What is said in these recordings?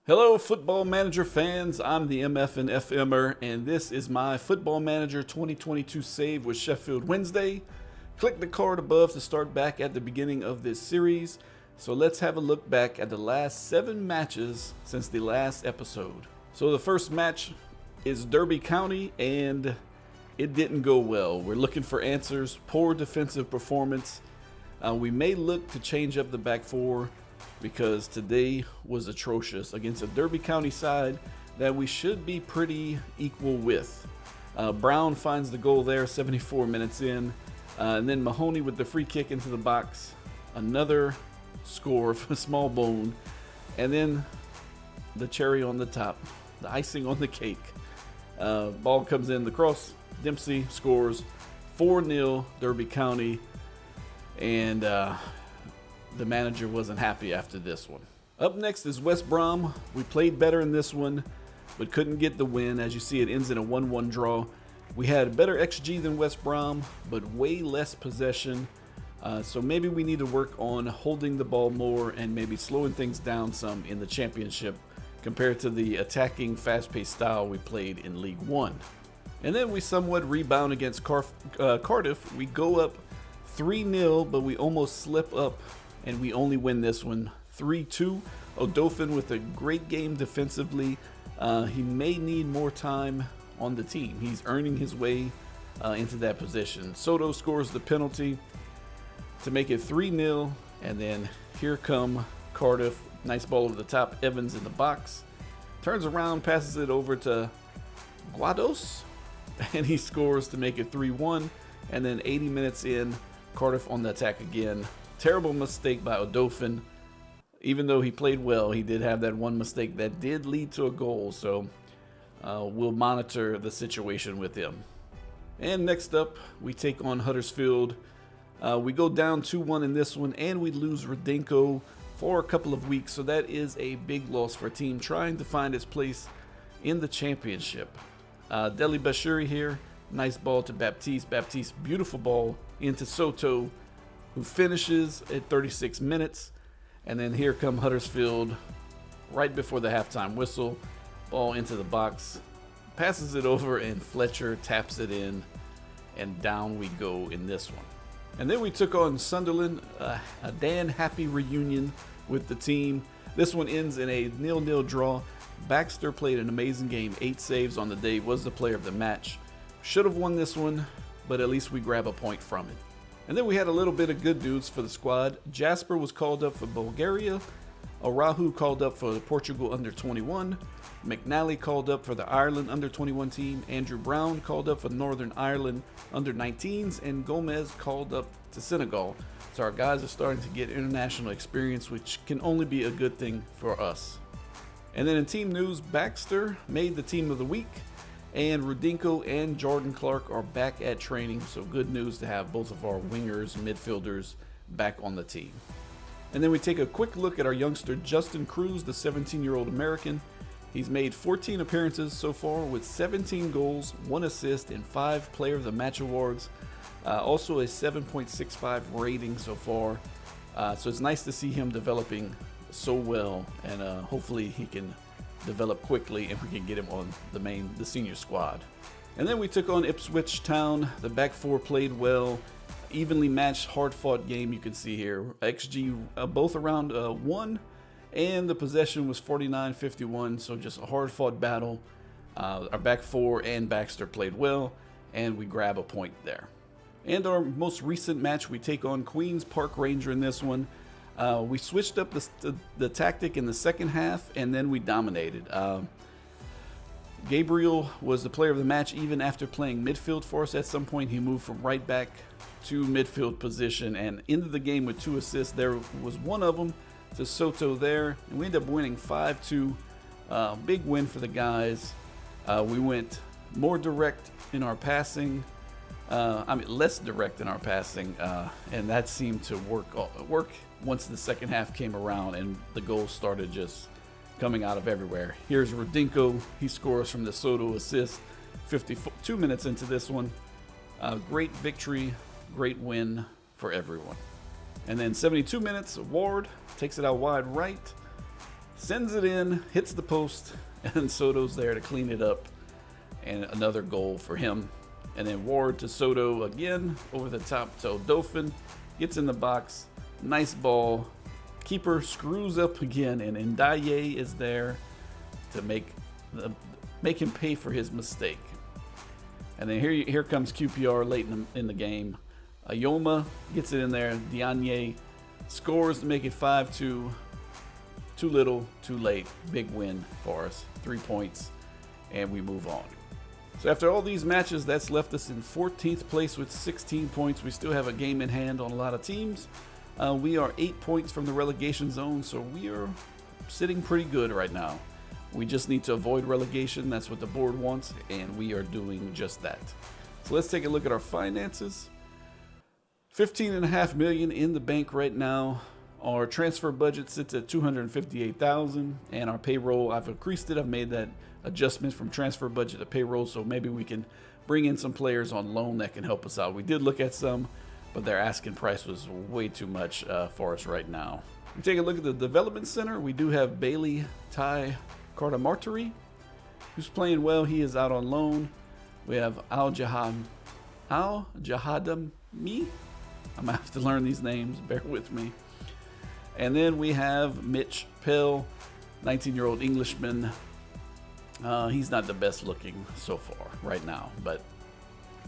Hello, Football Manager fans. I'm the MF and FMer, and this is my Football Manager 2022 save with Sheffield Wednesday. Click the card above to start back at the beginning of this series. So let's have a look back at the last 7 matches since the last episode. So the first match is Derby County, and it didn't go well. We're looking for answers. Poor defensive performance. We may look to change up the back four, because today was atrocious against a Derby County side that we should be pretty equal with. Brown finds the goal there 74 minutes in, and then Mahoney with the free kick into the box. Another score for Small Bone, and then the cherry on the top, the icing on the cake. Ball comes in, the cross, Dempsey scores 4-0 Derby County, and the manager wasn't happy after this one. Up next is West Brom. We played better in this one, but couldn't get the win. As you see, it ends in a 1-1 draw. We had better XG than West Brom, but way less possession. So maybe we need to work on holding the ball more and maybe slowing things down some in the championship compared to the attacking, fast-paced style we played in League One. And then we somewhat rebound against Cardiff. We go up 3-0, but we almost slip up, and we only win this one 3-2. Odofin with a great game defensively. He may need more time on the team. He's earning his way into that position. Soto scores the penalty to make it 3-0, and then here come Cardiff. Nice ball over the top. Evans in the box. Turns around, passes it over to Guados, and he scores to make it 3-1. And then 80 minutes in, Cardiff on the attack again. Terrible mistake by Odofin. Even though he played well, he did have that one mistake that did lead to a goal. So we'll monitor the situation with him. And next up, we take on Huddersfield. We go down 2-1 in this one, and we lose Rudenko for a couple of weeks. So that is a big loss for a team trying to find its place in the championship. Deli Bashiri here. Nice ball to Baptiste. Baptiste, beautiful ball into Soto, who finishes at 36 minutes. And then here come Huddersfield right before the halftime whistle. Ball into the box, passes it over, and Fletcher taps it in, and down we go in this one. And then we took on Sunderland, a Dan Happy reunion with the team. This one ends in a 0-0 draw. Baxter played an amazing game, 8 saves on the day, was the player of the match. Should have won this one, but at least we grab a point from it. And then we had a little bit of good news for the squad. Jasper was called up for Bulgaria. Arahu called up for the Portugal under-21. McNally called up for the Ireland under-21 team. Andrew Brown called up for Northern Ireland under-19s. And Gomez called up to Senegal. So our guys are starting to get international experience, which can only be a good thing for us. And then in team news, Baxter made the team of the week. And Rudenko and Jordan Clark are back at training, so good news to have both of our wingers, midfielders back on the team. And then we take a quick look at our youngster Justin Cruz, the 17-year-old American. He's made 14 appearances so far with 17 goals, 1 assist, and 5 Player of the Match awards. Also a 7.65 rating so far. So it's nice to see him developing so well, and hopefully he can develop quickly and we can get him on the senior squad. And then we took on Ipswich Town. The back four played well, evenly matched, hard-fought game. You can see here XG both around 1, and the possession was 49-51, so just a hard-fought battle. Our back four and Baxter played well, and we grab a point there. And our most recent match, we take on Queens Park Ranger in this one. We switched up the tactic in the second half, and then we dominated. Gabriel was the player of the match even after playing midfield for us. At some point, he moved from right back to midfield position and ended the game with 2 assists. There was one of them to Soto there, and we ended up winning 5-2. Big win for the guys. We went more direct in our passing. Less direct in our passing, and that seemed to work once the second half came around and the goals started just coming out of everywhere. Here's Rudenko. He scores from the Soto assist 52 minutes into this one. Great victory, great win for everyone. And then 72 minutes, Ward takes it out wide right. Sends it in, hits the post, and Soto's there to clean it up. And another goal for him. And then Ward to Soto again, over the top to Dauphin. Gets in the box, nice ball. Keeper screws up again, and Ndiaye is there to make him pay for his mistake. And then here comes QPR late in the game. Ayoma gets it in there. Diagne scores to make it 5-2. Too little, too late. Big win for us. 3 points, and we move on. So after all these matches, that's left us in 14th place with 16 points. We still have a game in hand on a lot of teams. We are 8 points from the relegation zone, so we are sitting pretty good right now. We just need to avoid relegation. That's what the board wants, and we are doing just that. So let's take a look at our finances. $15.5 million in the bank right now. Our transfer budget sits at $258,000, and our payroll, I've increased it. I've made that adjustment from transfer budget to payroll, so maybe we can bring in some players on loan that can help us out. We did look at some, but their asking price was way too much for us right now. We take a look at the development center. We do have Bailey Ty Cardamarteri, who's playing well. He is out on loan. We have Al Jahadami. I'm gonna have to learn these names, bear with me. And then we have Mitch Pell, 19-year-old Englishman. He's not the best looking so far right now, but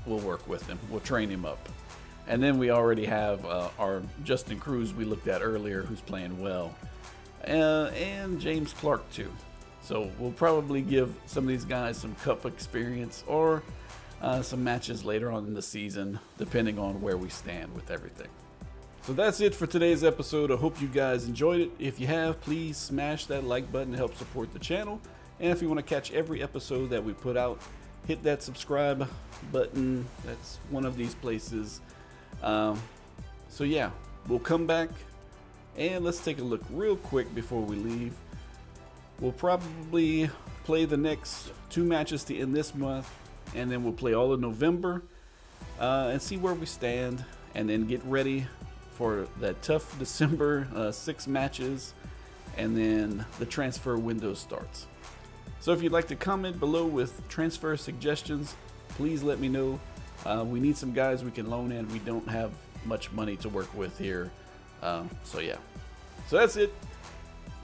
we'll work with him. We'll train him up. And then we already have our Justin Cruz we looked at earlier, who's playing well. And James Clark too. So we'll probably give some of these guys some cup experience or some matches later on in the season, depending on where we stand with everything. So that's it for today's episode. I hope you guys enjoyed it. If you have, please smash that like button to help support the channel. And if you want to catch every episode that we put out, hit that subscribe button. That's one of these places. So yeah, we'll come back and let's take a look real quick before we leave. We'll probably play the next 2 matches to end this month, and then we'll play all of November and see where we stand, and then get ready for that tough December 6 matches, and then the transfer window starts. So if you'd like to comment below with transfer suggestions, please let me know. We need some guys we can loan in. We don't have much money to work with here. So yeah. So that's it.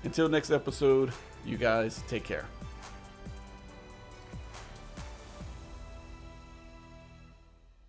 Until next episode, you guys take care.